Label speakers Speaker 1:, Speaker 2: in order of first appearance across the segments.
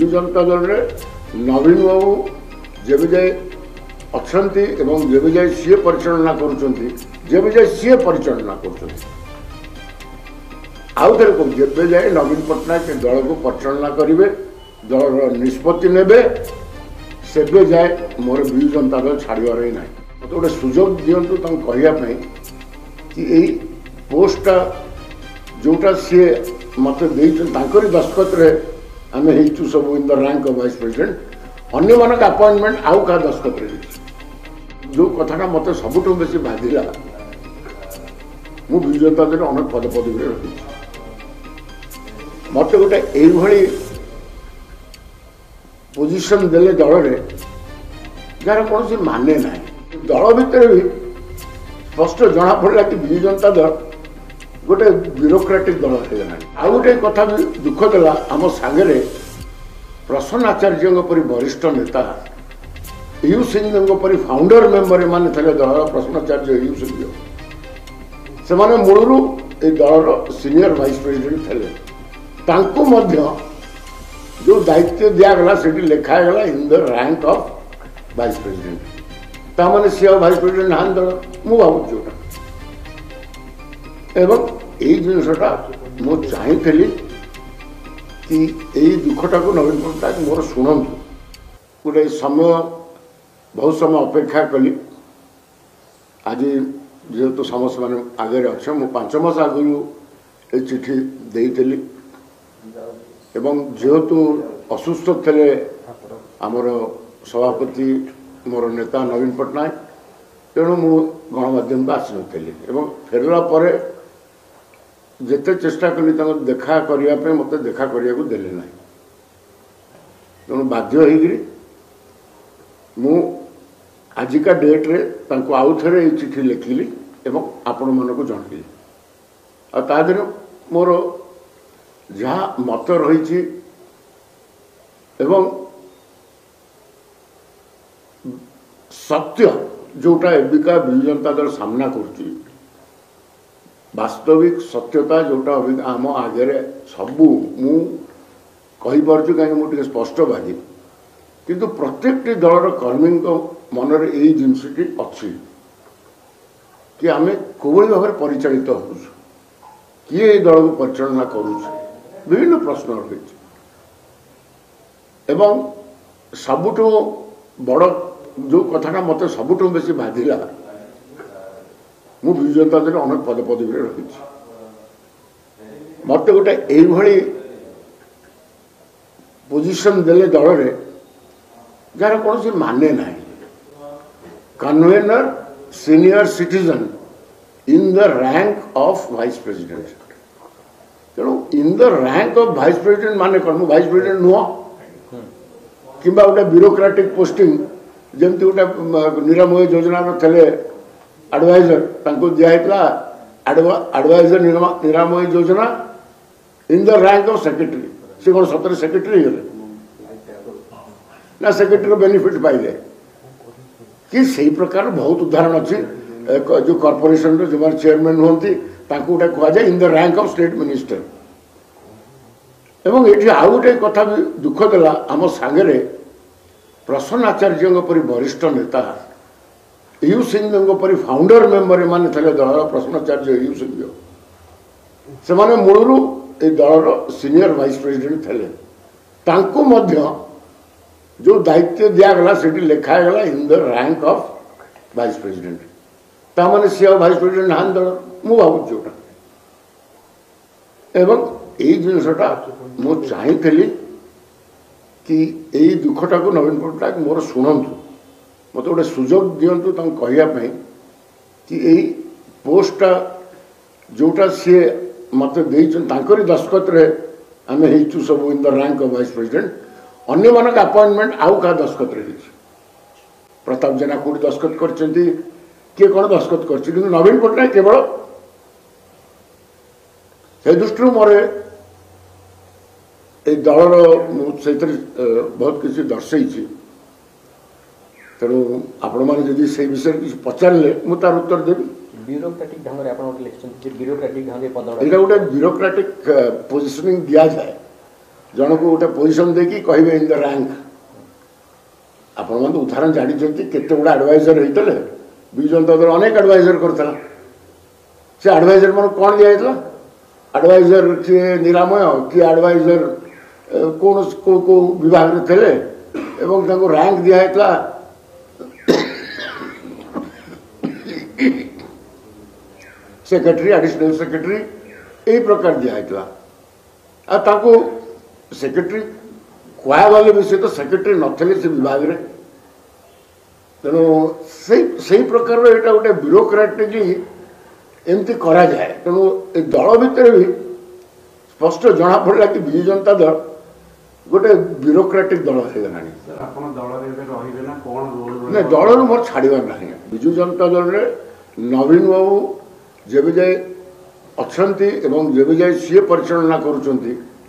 Speaker 1: विजु जनता दल रे नवीन बाबू जब जाए अच्छा जब जाए सी परिचालना कर सी परिचालना कर आउ थे कहूँ जब जाए नवीन पट्टनायक दल को परिचालना करेंगे दल निष्पत्ति ने से जाए मोर विजु जनता दल छाड़बार ही ना मत गोटे सुजोग दिंतु कहवाई कि यही पोस्टा जोटा सी मत दस्तखत आम हो सब इन the rank of vice president अन्य मानक अपॉइंटमेंट आउ क्या दस्तखत जो कथा मत सबुठ बेसी बाधिला मु विजु जनता दल अनेक पद पदवी रखी मत गोटे यही पोजिशन देले दल में जार कौन माने ना दल भितर भी स्पष्ट जना पड़ा कि विजु जनता दल गोटे ब्यूरोक्रेटिक दल होगा आ गोटे कथा भी दुख देला आम सांगे प्रसन्न आचार्य परी वरिष्ठ नेता यू सिंह परी फाउंडर मेंबर मान थे दल प्रसन्न आचार्य यू सिंह से मूलरू दल सीनियर वाइस प्रेसिडेंट थे तांको मध्य जो दायित्व दिगला से लिखागला in the rank of vice president ताने सी वाइस प्रेसिडेंट नहा दल मु भावुँ एवं यही जिनसा मुझे चाहिए कि यही दुखटा को नवीन पट्टनायक मोर शुणु गोटे समय बहुत समय अपेक्षा कली आज जेहेतु समस्त मैंने आगे अच्छे मुझे 5 मास आगु ये चिठी देली एवं जेहेतु असुस्थ थे आमर सभापति मोर नेता नवीन पट्टनायक तेणु मु गणमाध्यम को आसी नी फेरला पर जिते चेष्टा कली देखा करने मत देखा करने को देले ना तेणु बाध्य मु आजिका डेट रे आउ थे चिठी लिखिली एवं आपण मन को जनइली आदि मोर जहाँ मत रही एवं सत्य जोटा एबिका विजु जनता दल सामना कर वास्तविक सत्यता जोटा आम आगे सबू मु कहीपर कहीं मुझे स्पष्टवादी किंतु प्रत्येक दलर कर्मी मन में यही जिनसटी अच्छी कि आम कोई भाव में परिचालित हो किए दल को परिचालना करुच्छे विभिन्न प्रश्न रही एवं सबुठ बड़ जो कथा मत सबुठ बेसी बाधिला मु विजु जनता दल अनेक पद पदवी रखी मत गोटे यही पोजिशन देले दल में जार कौन माने ना convener senior citizen in the rank of vice president तेणु in the rank of vice president माने कौन मु वाइस प्रेसिडेंट नुह कि गोटे ब्यूरोक्रेटिक पोस्टिंग जमती गोटे निरामय योजना थे एडवाइजर दिखाला एडवाइजर निरामय योजना इन द रैंक ऑफ सेक्रेटरी से कौन सतरे सेक्रेटरी गले ना सेक्रेटरी बेनिफिट पाइले कि सही प्रकार बहुत उदाहरण अच्छी जो कॉर्पोरेशन जो चेयरमैन होती गोटे कहुए in the rank of state minister एवं ये आउ गोटे कथा भी दुख देला आम सांगे प्रसन्न आचार्य परी वरिष्ठ नेता यू सिंह परी फाउंडर मेंबर मान थे दल प्रसन्न आचार्य यू सिंह से मूलरू दल सीनियर वाइस प्रेसिडेंट थे तांको मध्य जो दायित्व दिगला से लिखागला in the rank of vice president ताने सी वाइस प्रेसिडेंट नहा दल मु भावुँ एवं यही जिनसा मुझे चाहिए कि यही दुखटा को नवीन पट्टनायक मोर शुणु मत गोटे सुजोग दिंतु कहवाई कि यही पोस्टा जोटा सी मत दस्तखत आम हो सब इन the rank of vice president अन्य मानक अपॉइंटमेंट आउ क्या दस्तखत रही प्रताप जेना कौट दस्तखत कर किए कौन दस्तखत कर नवीन पट्टनायक केवल से दृष्टि मोर दलर से बहुत किसी दर्शई तेणु आपण मैंने से विषय किसी पचारे मुझे तार उत्तर देवी
Speaker 2: ब्यूरोक्रेटिक ढंग से ब्यूरोक्रेटिक ढंग पद
Speaker 1: गोटे ब्यूरोक्रेटिक पोजिशनिंग दि जाए जन को गोटे पोजिशन देखिए कहे इन द रैंक आपण मैंने उदाहरण जानते केते गुड़ा एडवाइजर होते विजु जनता दल अनेक एडवाइजर करता से एडवाइजर मान कौन दिखाई एडवाइजर किए निरामय किए एडवाइजर कौन को विभाग थे एवं रैंक दिखाई सेक्रेटरी एडिशनल सेक्रेटरी यही प्रकार दिखाई सेक्रेटरी कहया गले भी सी तो सेक्रेटरी नथिले से विभाग में तेणु से प्रकार यहाँ गोटे ब्यूरोक्रेटिकली एमती करा जाए तेणु दल भितर भी स्पष्ट जना पड़ा कि विजु जनता दल गोटे ब्यूरोक्रेटिक दल हो गलानी दल मोर छाड़बार ना विजु जनता दल रे नवीन बाबू जब जाए अच्छा जब जाए सी परिचालना करुँच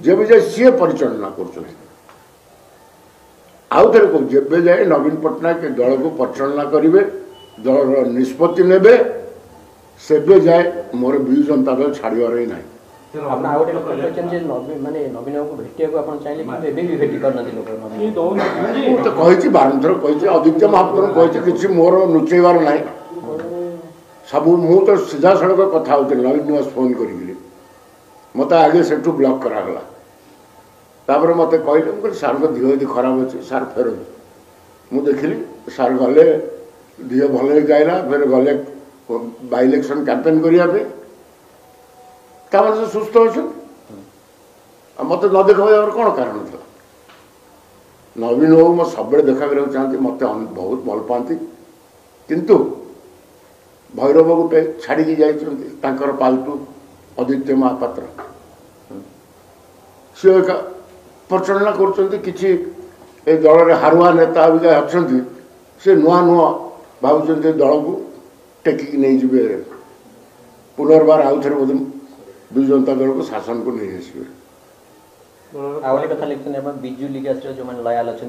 Speaker 1: जब जाए सी परिचालना कर आउ थे कहूँ जब जाए नवीन पट्टनायक दल को परिचालना करेंगे दल निष्पत्ति ने सेबे जाए मोर विजु जनता दल छाड़बार ही ना तो कही बारंथर कही आदित्य महापात्र कही कि मोर लुचेबार ना सब मु तो सीधा सड़क कथा होती नवीन निवास फोन करी मत आगे से ब्लॉक करागला तापर मत कहले सार को दिह यदि खराब अच्छे सार फेर मुझे देखिली सार गले दिह भल गायला फिर गले बाय इलेक्शन कैंपेन करने से सुस्थ अच्छा मत न देख कौन कारण था नवीन बाबू मैं सब देखा करा चाहती मत बहुत भल पाती किंतु भैरव गोटे छाड़ी जाकर पाल्तु आदित्य महापात्र सी परिचालना कर दल में हारुआ नेता अच्छा सी नुआ नुआ भावुं दल को टेकिक नहीं जी पुनर्बार आउ थे बोध विजु जनता दल को शासन को नहीं आसवे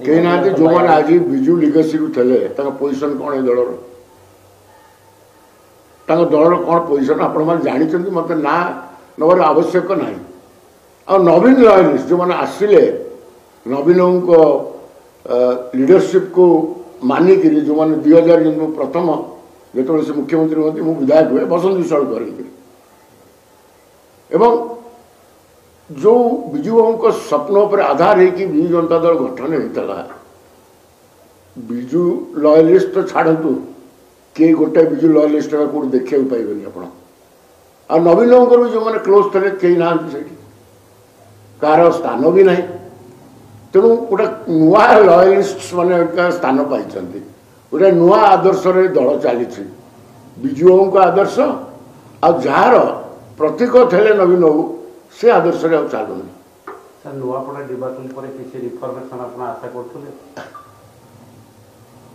Speaker 1: कहीं ना जो मैंने आज विजु लिगेसी थे पोजिशन कौन है दलर दलर कौन पोजिशन आपण जानते मत ना नवर आवश्यक ना आ नवीन लॉयलिस्ट जो मैंने आसिले नवीन को लीडरशिप को मानिक जो मैंने 2000 प्रथम जो से मुख्यमंत्री होती मु विधायक हुए बसंत विश्वाल कर जो विजु बाबू स्वप्न पर आधार है कि विजु जनता दल गठन होता विजु लॉयलिस्ट तो छाड़ू किए गोटे विजु लॉयलिस्ट कौट देखा पाइबे आप नवीन बाबू भी जो मैंने क्लोज थे कहीं ना कार स्थान भी ना तेणु गोटे नुआ लॉयलिस्ट मैंने स्थान पाई गोटे नुआ आदर्श दल चली विजु बाबू का आदर्श जार प्रतीक थे नवीन बाबू से आदर्श चलुनि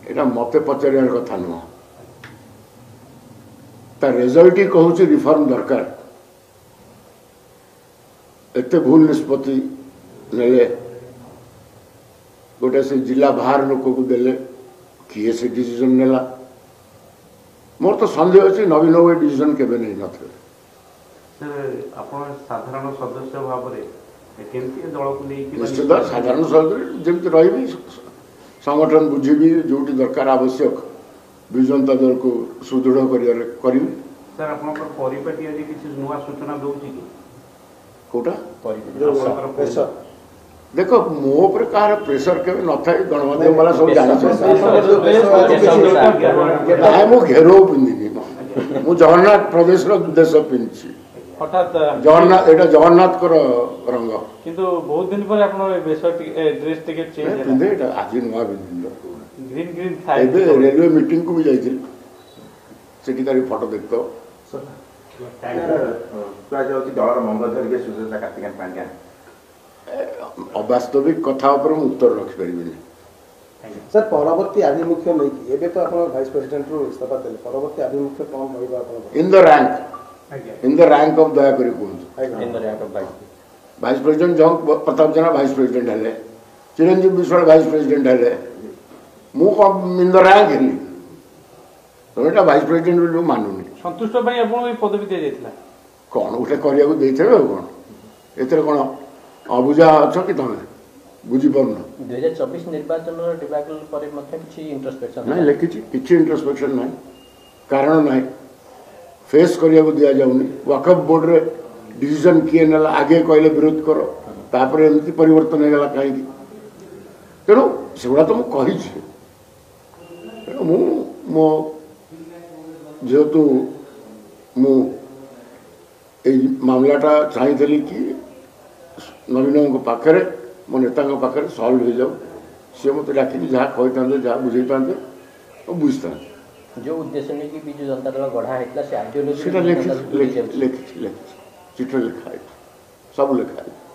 Speaker 1: यहाँ मत पचार कथा नुह रिजल्ट ही कहूँ रिफॉर्म दरकार एत भूल निष्पत्ति ने गोटे से जिला बाहर लोक को देले किए से डिसीजन नेला मोर तो संदेह अच्छी नवीन बाबू डिसीजन केबे नहीं नथिले
Speaker 2: साधारण सदस्य भाव
Speaker 1: निश्चित साधारण सदस्य जमी रही संगठन बुझी जो दरकार आवश्यक विजु जनता दल को सुदृढ़ करी
Speaker 2: सर परिपाटी आज किसी नुआ सूचना दूसरी
Speaker 1: कोटा देखो मो पर कहार प्रेसर के न था गणमाध्यम वाला सब जानी मु घेरो पिंधि मु जगन्नाथ प्रदेश देश पिंधि
Speaker 2: हठात
Speaker 1: जगन्नाथ एटा जगन्नाथ रंग
Speaker 2: किंतु बहुत दिन पर आपण ड्रेस टिकेट चेंज
Speaker 1: पिंधे एटा आज नुआ पिंधि
Speaker 2: ग्रीन ग्रीन थाई
Speaker 1: रेलवे मीटिंग को भी जाइए सेठी तारी फोटो देखतो
Speaker 3: दलर मंगल धरिके सुचेता कार्तिकेय पांड्या
Speaker 1: अवास्तविक कथा पर उत्तर रखिपारि
Speaker 4: सर परवर्ती आभिमुख्य नहीं एबे तो आपण वाइस प्रेसिडेंट रो इस्तीफा देले परवर्ती आभिमुख्य कौन होइबा आपण
Speaker 1: इन द रैंक ऑफ दया करी कोन
Speaker 2: in the rank of
Speaker 1: vice president Jang Pratap Jena vice president हले चिरंजीव विश्वाल वाइस प्रेसिडेंट हले मु इन द रैंक हेली तो एटा वाइस प्रेसिडेंट बोली मानुनी
Speaker 2: संतुष्ट भाई आपण पदवी दे देथिला
Speaker 1: कौन उठे करिया को देथे कौन एतरे कौन ଅବୁଝା ଅଛ କି ତମେ ବୁଝିପାରୁନ
Speaker 5: 2024 ନିର୍ବାଚନ ଡିବାକଲ ପରେ ମଧ୍ୟ କିଛି ଇଣ୍ଟ୍ରୋସ୍ପେକ୍ସନ
Speaker 1: ନାଇଁ ଲେଖିଛି କିଛି ଇଣ୍ଟ୍ରୋସ୍ପେକ୍ସନ ନାହିଁ କାରଣ ନାହିଁ फेस କରିବାକୁ ଦିଆଯାଉନି ୱାକଫ ବୋର୍ଡରେ डिसीजन किए नेला आगे कहले विरोध कर तापर एमती परिवर्तन होगा कहीं तेणु सेगुड़ा तो मुझे तेणु मो जेहेतु मु मामलाटा चाहिए कि नवीन पाखे मो नेता पाखे सल्व हो जाऊ सी मत डाक जहाँ कही जहाँ बुझे बुझता
Speaker 5: जो उद्देश्य नहीं कि बिजु जनता दल गढ़ा है
Speaker 1: चिठा लिखा सब लिखा है